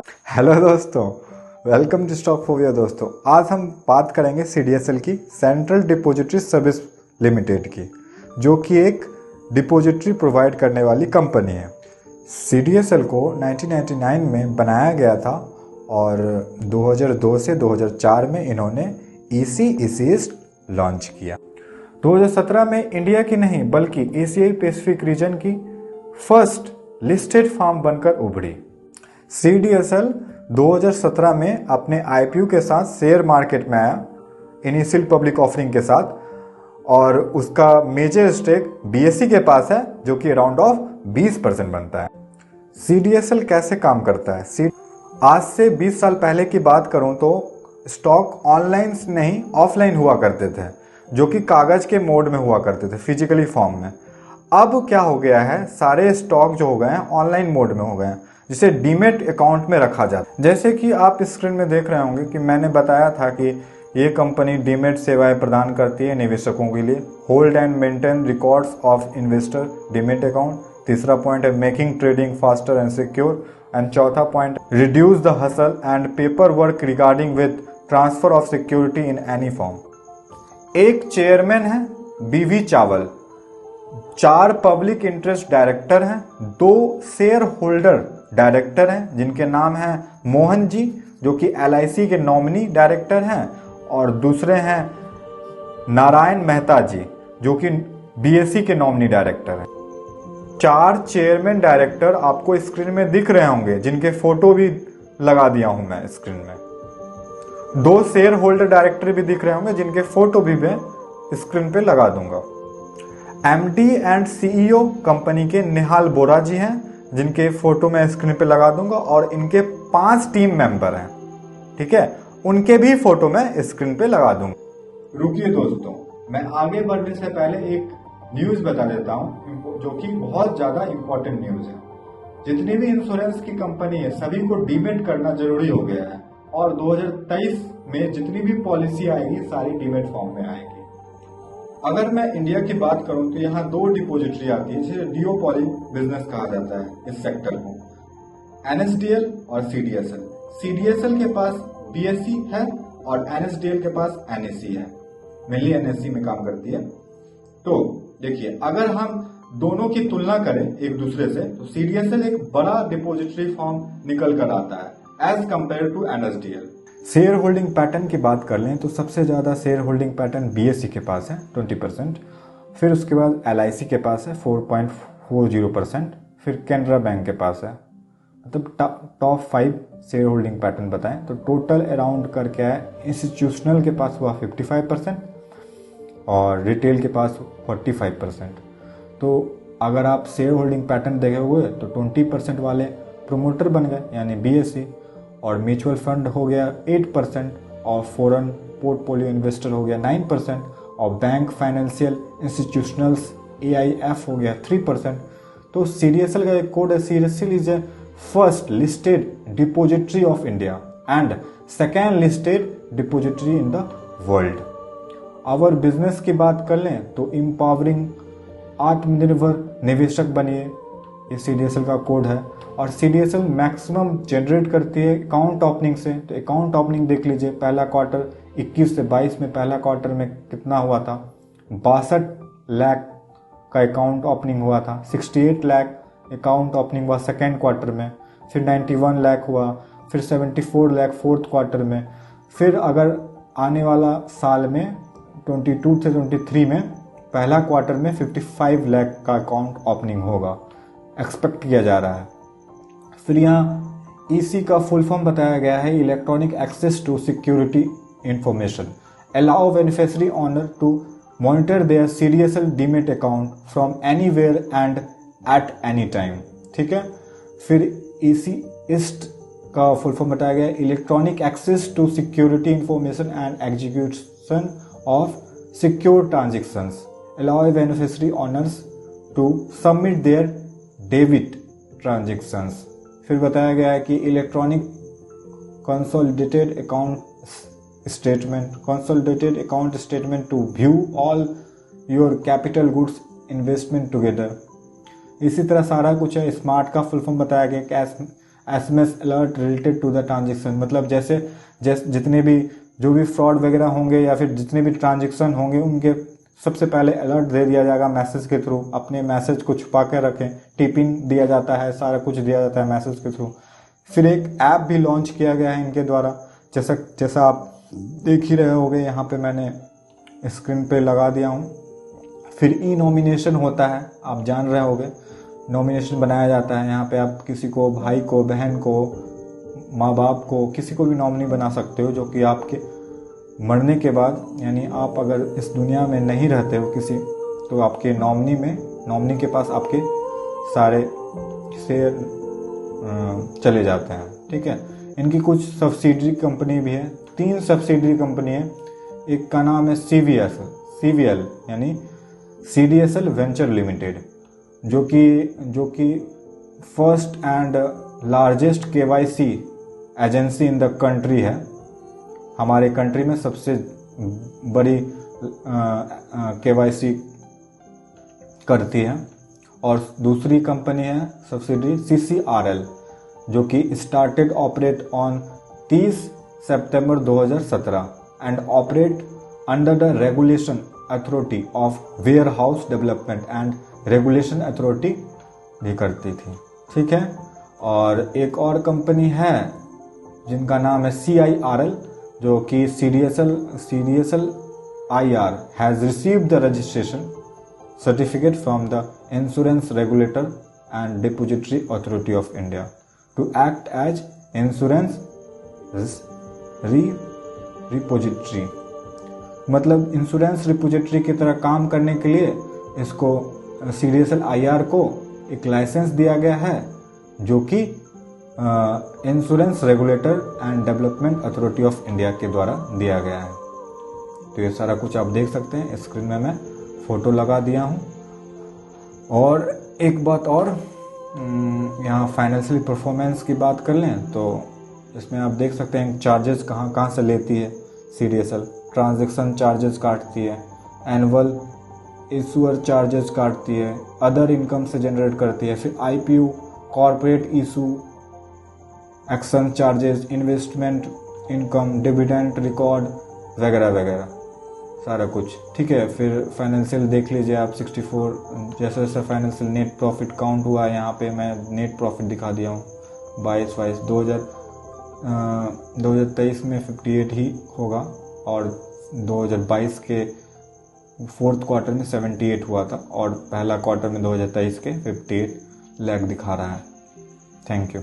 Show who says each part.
Speaker 1: Hello दोस्तों, welcome to stock phobia. दोस्तों, आज हम बात करेंगे सीडीएसएल की, सेंट्रल डिपॉजिटरी सर्विस लिमिटेड की, जो कि एक डिपॉजिटरी प्रोवाइड करने वाली कंपनी है। सीडीएसएल को 1999 में बनाया गया था और 2002 से 2004 में इन्होंने ईसीएस लॉन्च किया। 2017 में इंडिया की नहीं बल्कि एशियाई पैसिफिक रीजन की फर्स्ट लिस्टेड फर्म बनकर उभरी। सीडीएसएल 2017 में अपने आईपीओ के साथ शेयर मार्केट में आया, इनिशियल पब्लिक ऑफरिंग के साथ, और उसका मेजर स्टेक बीएसई के पास है, जो कि अराउंड ऑफ 20% बनता है। सीडीएसएल कैसे काम करता है? आज से 20 साल पहले की बात करूं तो स्टॉक ऑनलाइन नहीं ऑफलाइन हुआ करते थे, जो कि कागज के मोड में हुआ करते थे, फिजिकली फॉर्म में। अब क्या हो गया है, सारे स्टॉक जो हो गए हैं ऑनलाइन मोड में हो गए हैं, जिसे डीमेट अकाउंट में रखा जाता है। जैसे कि आप स्क्रीन में देख रहे होंगे कि मैंने बताया था कि ये कंपनी डीमेट सेवाएं प्रदान करती है निवेशकों के लिए। Hold and maintain records of investor demat account. तीसरा पॉइंट है making trading faster and secure. And चौथा point, reduce the hassle and paper work regarding with transfer of security in any form. एक चेयरमैन है बीवी चावल, 4 public interest director हैं, 2 share holder director हैं जिनके नाम हैं मोहन जी, जो कि एलआईसी के नॉमिनी डायरेक्टर हैं, और दूसरे हैं नारायण मेहता जी, जो कि बीएसई के नॉमिनी डायरेक्टर हैं। 4 चेयरमैन डायरेक्टर आपको स्क्रीन में दिख रहे होंगे, जिनके फोटो भी लगा दिया हूं मैं स्क्रीन में। 2 शेयर होल्डर डायरेक्टर भी दिख रहे होंगे, जिनके फोटो भी मैं स्क्रीन पे लगा दूंगा। एमडी एंड सीईओ कंपनी के निहाल बोरा जी हैं, जिनके फोटो मैं स्क्रीन पे लगा दूंगा, और इनके 5 टीम मेंबर हैं, ठीक है, उनके भी फोटो मैं स्क्रीन पे लगा दूंगा। रुकिए दोस्तों, मैं आगे बढ़ने से पहले एक न्यूज बता देता हूं, जो कि बहुत ज्यादा इंपॉर्टेंट न्यूज है। जितनी भी इंश्योरेंस की कंपनी है सभी को डीमेट करना जरूरी हो गया है, और 2023 में जितनी भी पॉलिसी आएगी सारी डीमेट फॉर्म में आएगी। अगर मैं इंडिया की बात करूं तो यहाँ 2 डिपॉजिटरी आती है, जिसे डिओपॉली बिजनेस कहा जाता है इस सेक्टर को, एनएसडीएल और सीडीएसएल। सीडीएसएल के पास बीएसई है और एनएसडीएल के पास एनएसई है, मेनली एनएसई में काम करती है। तो देखिए, अगर हम दोनों की तुलना करें एक दूसरे से तो सीडीएसएल एक बड़ा डिपॉजिटरी फॉर्म निकल कर आता है as compare to NSDL. Shareholding pattern की बात कर लें तो सबसे ज़्यादा शेयर होल्डिंग पैटर्न बीएसई के पास है 20%, फिर उसके बाद एलआईसी के पास है 4.40%, फिर कैनरा बैंक के पास है। मतलब टॉप 5 शेयर होल्डिंग पैटर्न बताएं तो टोटल अराउंड करके है। इंस्टीट्यूशनल के पास हुआ 55% और रिटेल के पास 45%। तो अगर आप शेयर होल्डिंग पैटर्न देखे हुए तो 20% वाले प्रोमोटर बन गए, यानी बीएसई, और म्यूचुअल फंड हो गया 8%, और फॉरेन पोर्टफोलियो इन्वेस्टर हो गया 9%, और बैंक फाइनेंशियल इंस्टीट्यूशनल्स एआईएफ हो गया 3%। तो सीडीएसएल का एक कोड है, CDSL is a first listed depository of India and second listed depository in the world. Our business की बात कर लें तो एम्पावरिंग आत्मनिर्भर निवेशक बनिए, ये सीडीएसएल का कोड है। और सीडीएसएल मैक्सिमम जनरेट करती है अकाउंट ओपनिंग से। तो अकाउंट ओपनिंग देख लीजिए, पहला क्वार्टर 21 से 22 में पहला क्वार्टर में कितना हुआ था, 62 लाख का अकाउंट ओपनिंग हुआ था। 68 लाख अकाउंट ओपनिंग हुआ सेकेंड क्वार्टर में, फिर 91 लाख हुआ, फिर 74 लाख फोर्थ क्वार्टर में, फिर अगर आने वाला साल में 22 से 23 में पहला क्वार्टर में 55 लाख का अकाउंट ओपनिंग होगा, एक्सपेक्ट किया जा रहा है। फिर यहाँ ईसी का फुल फॉर्म बताया गया है, electronic access to security information, allow beneficiary owner to monitor their CDSL demat account from anywhere and at any time, ठीक है। फिर ईसी ईस्ट का फुल फॉर्म बताया गया है, electronic access to security information and execution of secure transactions, allow beneficiary owners to submit their debit transactions. फिर बताया गया है कि electronic consolidated account statement to view all your capital goods investment together. इसी तरह सारा कुछ है। स्मार्ट का फुल फॉर्म बताया गया कि SMS alert related to the transaction, मतलब जैसे जितने भी जो भी फ्रॉड वगैरह होंगे या फिर जितने भी ट्रांजेक्शन होंगे उनके सबसे पहले अलर्ट दे दिया जाएगा मैसेज के थ्रू। अपने मैसेज को छुपा के रखें, टिपिंग दिया जाता है, सारा कुछ दिया जाता है मैसेज के थ्रू। फिर एक ऐप भी लॉन्च किया गया है इनके द्वारा, जैसा आप देख ही रहे होंगे, यहाँ पे मैंने स्क्रीन पे लगा दिया हूँ। फिर ई नॉमिनेशन होता है, आप जान रहे होंगे, नॉमिनेशन बनाया जाता है। यहाँ पे आप किसी को, भाई को, बहन को, माँ बाप को, किसी को भी नॉमिनी बना सकते हो, जो कि आपके मरने के बाद, यानी आप अगर इस दुनिया में नहीं रहते हो किसी, तो आपके नॉमिनी के पास आपके सारे शेयर चले जाते हैं। ठीक है। इनकी कुछ सब्सिडरी कंपनी भी है, 3 सब्सिडरी कंपनी है। एक का नाम है CVL यानी CDSL वेंचर लिमिटेड, जो कि first and largest KYC agency in the country है। हमारे कंट्री में सबसे बड़ी KYC करती है। और दूसरी कंपनी है सब्सिडरी CCRL, जो कि स्टार्टेड ऑपरेट ऑन 30 सितंबर 2017 and operate under the regulation authority of warehouse development and regulation authority भी करती थी। ठीक है। और एक और कंपनी है जिनका नाम है CIRL, जो कि CDSL IR has received the registration certificate from the Insurance Regulator and Depository Authority of India to act as insurance repository। मतलब इंश्योरेंस रिपोजिटरी की तरह काम करने के लिए इसको CDSL IR को एक लाइसेंस दिया गया है, जो कि insurance regulator and development authority of India के द्वारा दिया गया है। तो ये सारा कुछ आप देख सकते हैं, स्क्रीन में मैं फोटो लगा दिया हूँ। और एक बात और, यहाँ फाइनेंशियल परफॉर्मेंस की बात कर लें तो इसमें आप देख सकते हैं चार्जेस कहाँ से लेती है CDSL। ट्रांजैक्शन चार्जेस काटती है, एनुअल इशूअर चार्जेस काटती है, अदर इनकम से जनरेट करती है, फिर IPO, corporate issue action charges, investment income, dividend record वगैरह वगैरह सारा कुछ। ठीक है। फिर फाइनेंशियल देख लीजिए आप 64, जैसे जैसे फाइनेंशियल नेट प्रॉफिट काउंट हुआ है, यहाँ पे मैं नेट प्रॉफिट दिखा दिया हूँ 2023 में 58 ही होगा, और 2022 के 4th क्वार्टर में 78 हुआ था, और पहला क्वार्टर में 2023 के 58 लाख दिखा रहा है। Thank you.